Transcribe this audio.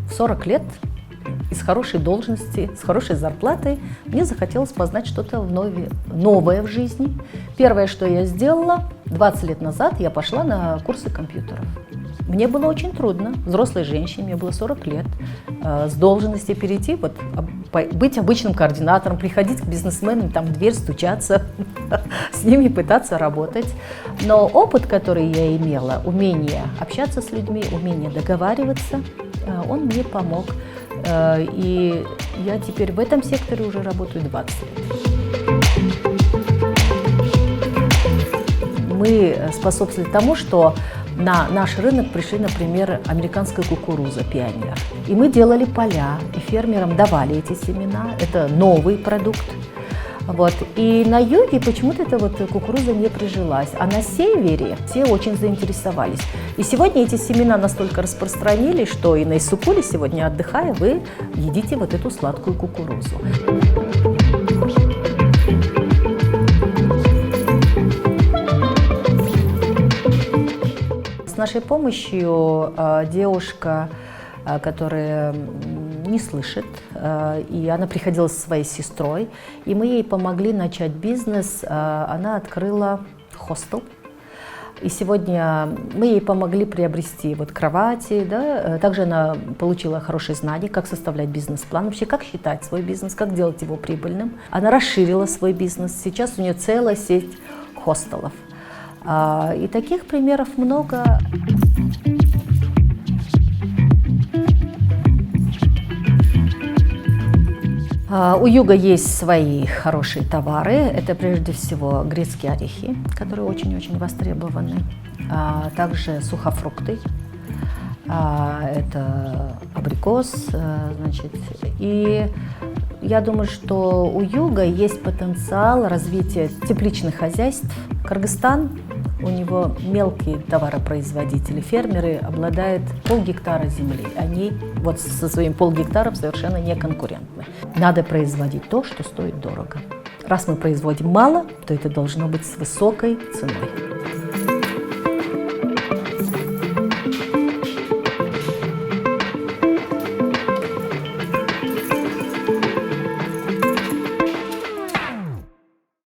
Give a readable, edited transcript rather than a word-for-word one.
В 40 лет из хорошей должности, с хорошей зарплатой мне захотелось познать что-то новое в жизни. Первое, что я сделала, 20 лет назад я пошла на курсы компьютеров. Мне было очень трудно, взрослой женщине, мне было 40 лет, с должности перейти, быть обычным координатором, приходить к бизнесменам, там в дверь стучаться, с ними пытаться работать. Но опыт, который я имела, умение общаться с людьми, умение договариваться, он мне помог. И я теперь в этом секторе уже работаю 20 лет. Мы способствовали тому, что на наш рынок пришли, например, американская кукуруза «Пионер». И мы делали поля, и фермерам давали эти семена. Это новый продукт. И на юге почему-то эта кукуруза не прижилась, а на севере все очень заинтересовались. И сегодня эти семена настолько распространились, что и на Иссык-Куле сегодня, отдыхая, вы едите эту сладкую кукурузу. С нашей помощью девушка, которая не слышит, и она приходила со своей сестрой, и мы ей помогли начать бизнес. Она открыла хостел, и сегодня мы ей помогли приобрести кровати, да? Также она получила хорошие знания, как составлять бизнес-план, вообще как считать свой бизнес, как делать его прибыльным. Она расширила свой бизнес, сейчас у нее целая сеть хостелов. И таких примеров много. У юга есть свои хорошие товары. Это прежде всего грецкие орехи, которые очень-очень востребованы. Также сухофрукты. Это абрикос. И я думаю, что у юга есть потенциал развития тепличных хозяйств. Кыргызстан, у него мелкие товаропроизводители, фермеры обладают полгектара земли. Они со своим полгектаром совершенно не конкурентны. Надо производить то, что стоит дорого. Раз мы производим мало, то это должно быть с высокой ценой.